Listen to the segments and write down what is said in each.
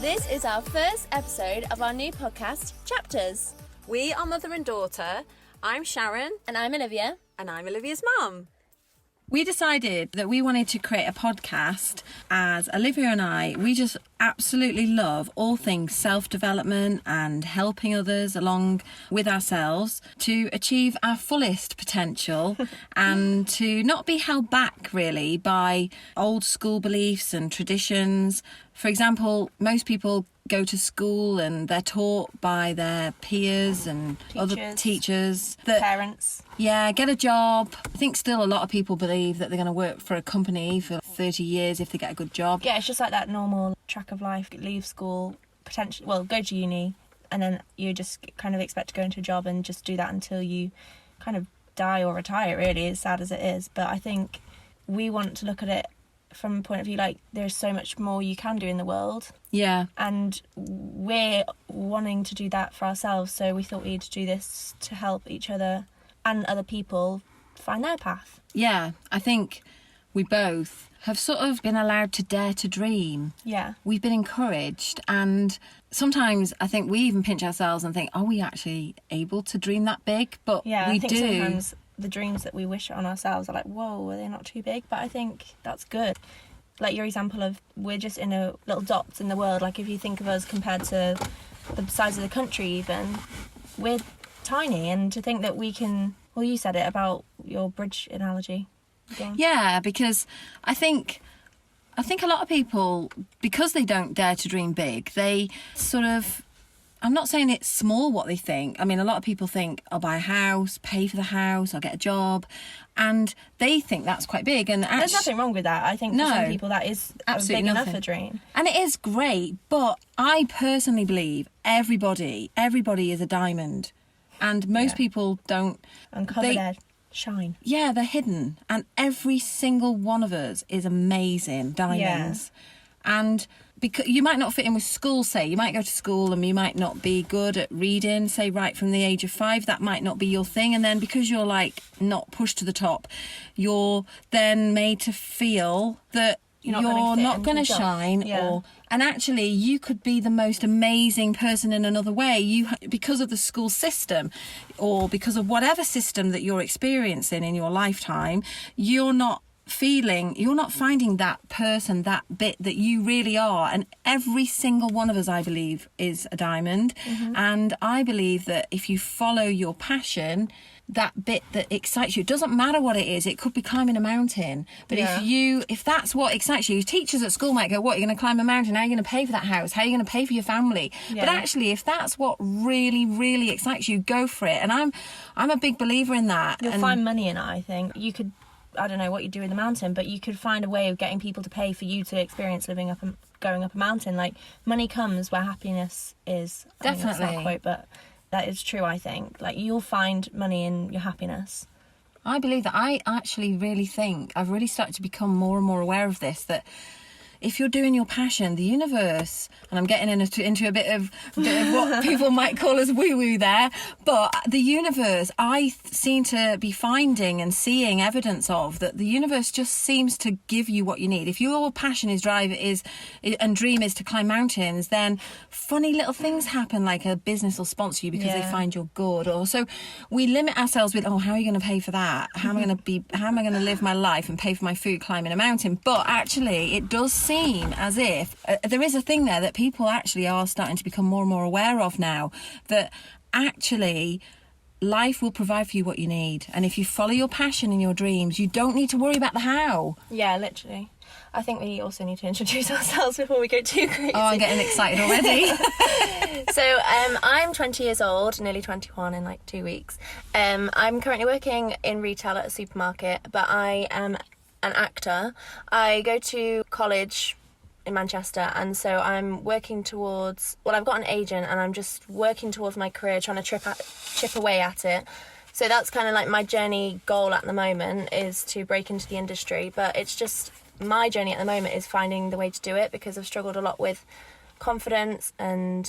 This is our first episode of our new podcast, Chapters. We are mother and daughter. I'm Sharon. And I'm Olivia. And I'm Olivia's mum. We decided that we wanted to create a podcast as Olivia and I, we just absolutely love all things self-development and helping others along with ourselves to achieve our fullest potential and to not be held back really by old school beliefs and traditions. For example, most people go to school and they're taught by their peers and other teachers that parents. Yeah, get a job. I think still a lot of people believe that they're going to work for a company for 30 years if they get a good job. Yeah, it's just like that normal track of life. Leave school, go to uni, and then you just kind of expect to go into a job and just do that until you kind of die or retire, really, as sad as it is. But I think we want to look at it from a point of view like there's so much more you can do in the world. Yeah. And we're wanting to do that for ourselves, so we thought we'd do this to help each other and other people find their path. Yeah, I think we both have sort of been allowed to dare to dream. Yeah. We've been encouraged, and sometimes I think we even pinch ourselves and think, are we actually able to dream that big? But yeah, we I think do. Sometimes the dreams that we wish on ourselves are like, whoa, are they not too big? But I think that's good. Like your example of we're just in a little dots in the world. Like if you think of us compared to the size of the country even, we're tiny. And to think that we can, well, you said it about your bridge analogy. Yeah, because I think a lot of people, because they don't dare to dream big, they sort of, I'm not saying it's small what they think. I mean, a lot of people think, I'll buy a house, pay for the house, I'll get a job. And they think that's quite big. And there's nothing wrong with that. I think for some people that is absolutely big nothing. enough a dream. And it is great. But I personally believe everybody is a diamond. And most people don't. Uncover their shine. Yeah, they're hidden. And every single one of us is amazing diamonds. Yeah. And because you might not fit in with school, say. You might go to school and you might not be good at reading, say, right from the age of 5. That might not be your thing. And then because you're, like, not pushed to the top, you're then made to feel that you're not going to shine. Yeah. And actually, you could be the most amazing person in another way. Because of the school system or because of whatever system that you're experiencing in your lifetime, you're not finding that person, that bit that you really are. And every single one of us, I believe, is a diamond. Mm-hmm. And I believe that if you follow your passion, that bit that excites you, it doesn't matter what it is. It could be climbing a mountain. But if that's what excites you, teachers at school might go, what, you're going to climb a mountain? How are you going to pay for that house? How are you going to pay for your family? Yeah. But actually, if that's what really, really excites you, go for it. And I'm a big believer in that. You'll find money in it, I think. You could, I don't know what you do in the mountain, but you could find a way of getting people to pay for you to experience going up a mountain. Like, money comes where happiness is. Definitely. That's not a quote, but that is true, I think. Like, you'll find money in your happiness. I believe that. I actually really think, I've really started to become more and more aware of this, that if you're doing your passion, the universe, and I'm getting into a bit of what people might call as woo-woo there, but the universe, I seem to be finding and seeing evidence of that the universe just seems to give you what you need. If your passion and dream is to climb mountains, then funny little things happen, like a business will sponsor you because they find you're good. Or so we limit ourselves with, how are you going to pay for that? How am I going to live my life and pay for my food climbing a mountain? But actually, it does seem as if there is a thing there that people actually are starting to become more and more aware of now, that actually life will provide for you what you need. And if you follow your passion and your dreams, you don't need to worry about the how. Yeah, literally. I think we also need to introduce ourselves before we go too crazy. Oh, I'm getting excited already. So I'm 20 years old, nearly 21 in like 2 weeks. I'm currently working in retail at a supermarket, but I am an actor. I go to college in Manchester, and so I'm working towards, I've got an agent and I'm just working towards my career, trying to chip away at it. So that's kind of like my journey goal at the moment, is to break into the industry. But it's just, my journey at the moment is finding the way to do it, because I've struggled a lot with confidence and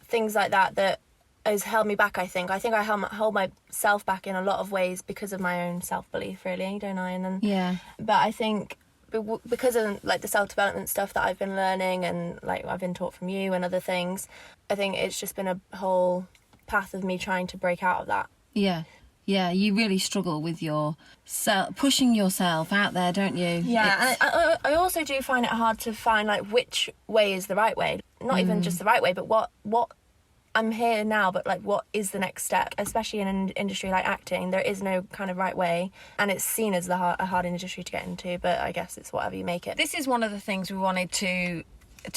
things like that has held me back, I think. I hold myself back in a lot of ways because of my own self-belief, really, don't I? But I think because of like the self-development stuff that I've been learning and like I've been taught from you and other things, I think it's just been a whole path of me trying to break out of that. Yeah, you really struggle with pushing yourself out there, don't you? Yeah, and I also do find it hard to find like which way is the right way. Not even just the right way, but what I'm here now, but like what is the next step? Especially in an industry like acting, there is no kind of right way, and it's seen as a hard industry to get into, but I guess it's whatever you make it. This is one of the things we wanted to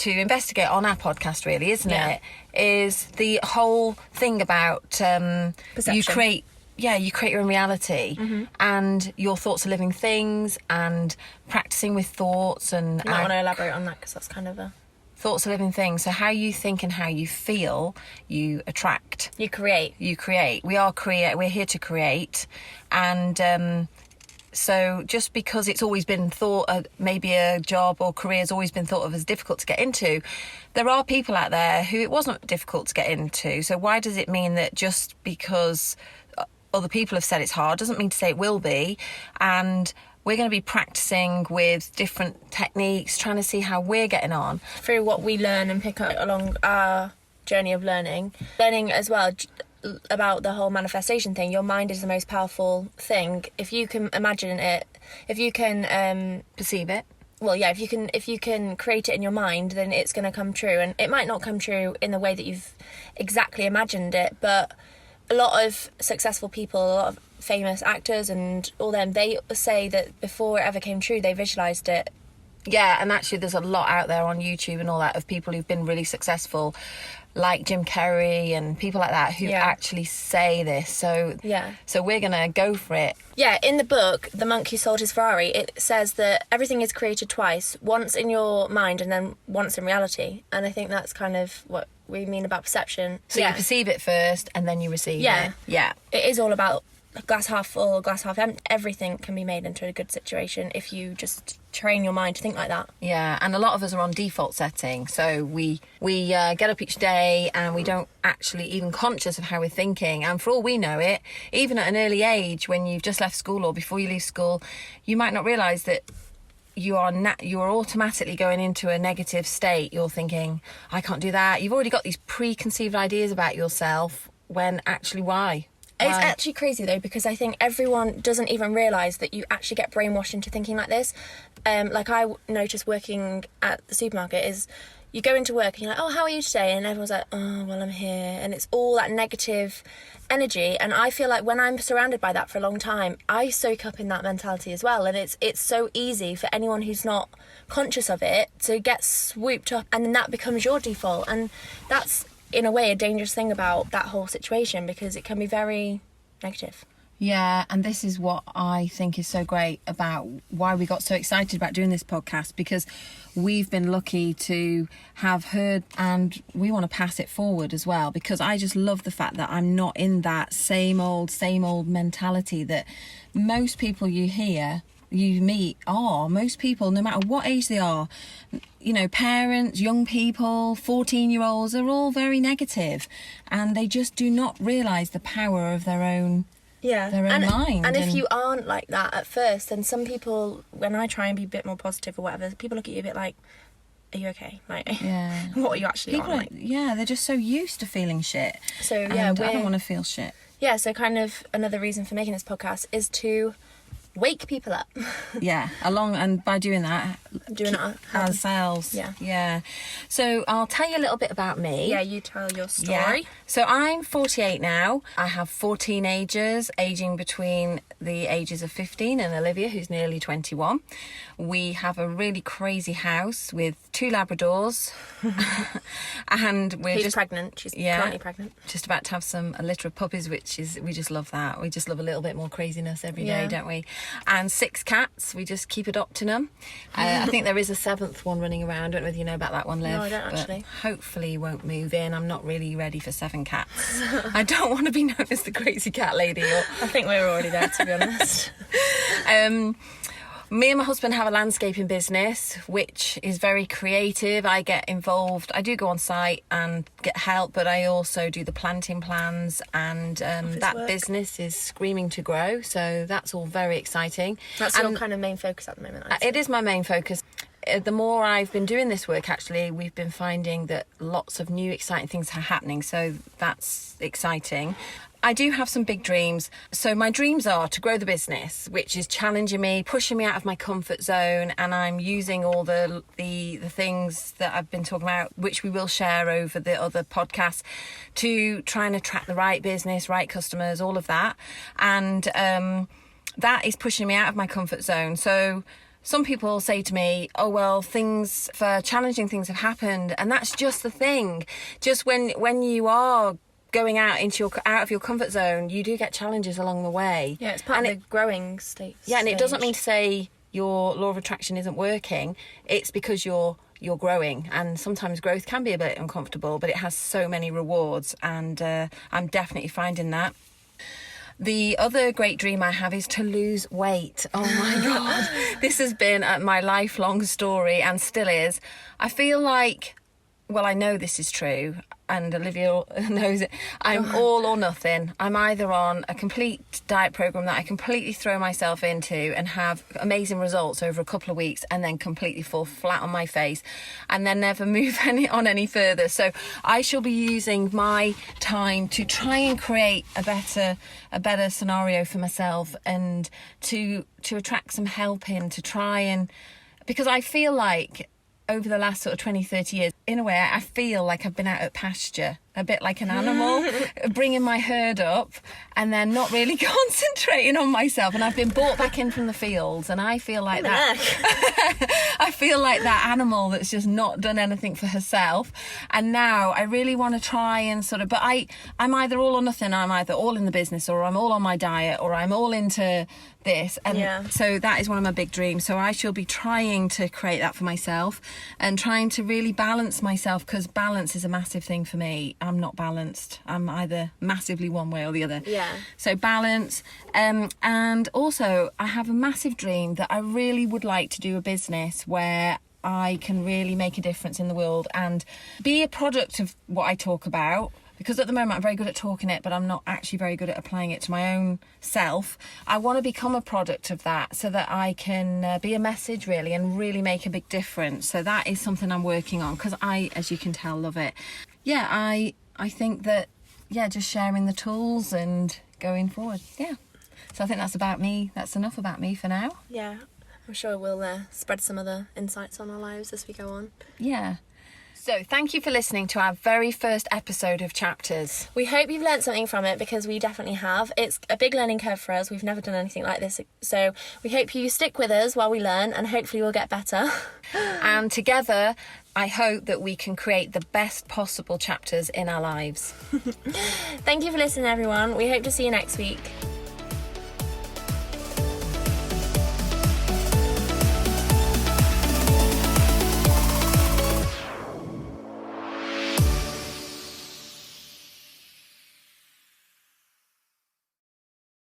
investigate on our podcast, really, isn't it? Is the whole thing about Perception. you create your own reality, and your thoughts are living things, and practicing with thoughts. And I want to elaborate on that because that's kind of a... Thoughts are living things. So how you think and how you feel, you attract. You create. We're here to create. And so just because it's always been thought, maybe a job or career has always been thought of as difficult to get into, there are people out there who it wasn't difficult to get into. So why does it mean that just because other people have said it's hard doesn't mean to say it will be? And we're going to be practicing with different techniques, trying to see how we're getting on. Through what we learn and pick up along our journey of learning as well about the whole manifestation thing. Your mind is the most powerful thing. If you can imagine it, if you can Perceive it. Well, yeah, if you can create it in your mind, then it's going to come true. And it might not come true in the way that you've exactly imagined it, but a lot of successful people, a lot of famous actors and all them, they say that before it ever came true, they visualised it. Yeah, and actually there's a lot out there on YouTube and all that of people who've been really successful, like Jim Carrey and people like that who actually say this. So we're going to go for it. Yeah, in the book, The Monk Who Sold His Ferrari, it says that everything is created twice, once in your mind and then once in reality. And I think that's kind of what we mean about perception. So you perceive it first and then you receive it. Yeah. It is all about glass half full, glass half empty. Everything can be made into a good situation if you just train your mind to think like that. Yeah, and a lot of us are on default setting, so we get up each day and we don't actually even conscious of how we're thinking. And for all we know it, even at an early age, when you've just left school or before you leave school, you might not realise that you are automatically going into a negative state. You're thinking, I can't do that. You've already got these preconceived ideas about yourself, when actually why? It's actually crazy though, because I think everyone doesn't even realise that you actually get brainwashed into thinking like this. Like I noticed working at the supermarket is you go into work and you're like, oh, how are you today? And everyone's like, oh, well, I'm here. And it's all that negative energy. And I feel like when I'm surrounded by that for a long time, I soak up in that mentality as well. And it's so easy for anyone who's not conscious of it to get swooped up, and then that becomes your default. And that's, in a way, a dangerous thing about that whole situation, because it can be very negative. Yeah, and this is what I think is so great about why we got so excited about doing this podcast, because we've been lucky to have heard, and we want to pass it forward as well, because I just love the fact that I'm not in that same old mentality that most people you meet are. Most people, no matter what age they are, you know, parents, young people, 14-year-olds, are all very negative, and they just do not realise the power of their own mind. And if you aren't like that at first, then some people, when I try and be a bit more positive or whatever, people look at you a bit like, are you okay? Like, what are you actually people on? Like? Yeah, they're just so used to feeling shit. So and I don't want to feel shit. Yeah, so kind of another reason for making this podcast is to wake people up. And by doing that, doing it ourselves. Yeah. So I'll tell you a little bit about me. Yeah, you tell your story. Yeah. So I'm 48 now. I have 4 teenagers aging between the ages of 15 and Olivia, who's nearly 21. We have a really crazy house with 2 Labradors. And we're pregnant. She's currently pregnant. Just about to have a litter of puppies, we just love that. We just love a little bit more craziness every day, don't we? And 6 cats. We just keep adopting them. I think there is a 7th one running around. I don't know whether you know about that one, Liv. No, I don't actually. Hopefully he won't move in. I'm not really ready for 7 cats. I don't want to be known as the crazy cat lady. I think we're already there, to be honest. Me and my husband have a landscaping business, which is very creative. I get involved. I do go on site and get help, but I also do the planting plans, and that work. business is screaming to grow. So that's all very exciting. That's your kind of main focus at the moment, I'd say. It is my main focus. The more I've been doing this work, actually, we've been finding that lots of new exciting things are happening. So that's exciting. I do have some big dreams. So my dreams are to grow the business, which is challenging me, pushing me out of my comfort zone, and I'm using all the things that I've been talking about, which we will share over the other podcasts, to try and attract the right business, right customers, all of that. And that is pushing me out of my comfort zone. So some people say to me, oh, well, challenging things have happened. And that's just the thing. Just when you are going out of your comfort zone, you do get challenges along the way. Yeah, it's part of the growing state. Yeah, and it doesn't mean to say your law of attraction isn't working. It's because you're growing, and sometimes growth can be a bit uncomfortable, but it has so many rewards, and I'm definitely finding that. The other great dream I have is to lose weight. Oh my God. This has been my lifelong story, and still is. I feel like, well, I know this is true, and Olivia knows it. I'm all or nothing. I'm either on a complete diet program that I completely throw myself into and have amazing results over a couple of weeks, and then completely fall flat on my face and then never move on any further. So I shall be using my time to try and create a better scenario for myself, and to attract some help in, to try and, because I feel like over the last sort of 20, 30 years, in a way, I feel like I've been out at pasture, a bit like an animal, bringing my herd up and then not really concentrating on myself. And I've been brought back in from the fields, and I feel like that. I feel like that animal that's just not done anything for herself. And now I really want to try and sort of, but I'm either all or nothing. I'm either all in the business, or I'm all on my diet, or I'm all into this. And so that is one of my big dreams. So I shall be trying to create that for myself, and trying to really balance myself, because balance is a massive thing for me. I'm not balanced. I'm either massively one way or the other. Yeah. So balance. And also I have a massive dream that I really would like to do a business where I can really make a difference in the world and be a product of what I talk about. Because at the moment I'm very good at talking it, but I'm not actually very good at applying it to my own self. I want to become a product of that, so that I can be a message really, and really make a big difference. So that is something I'm working on, because I, as you can tell, love it. Yeah, I think that, just sharing the tools and going forward. Yeah. So I think that's about me. That's enough about me for now. Yeah, I'm sure we'll spread some other insights on our lives as we go on. Yeah. So thank you for listening to our very first episode of Chapters. We hope you've learned something from it, because we definitely have. It's a big learning curve for us. We've never done anything like this. So we hope you stick with us while we learn, and hopefully we'll get better. And together, I hope that we can create the best possible chapters in our lives. Thank you for listening, everyone. We hope to see you next week.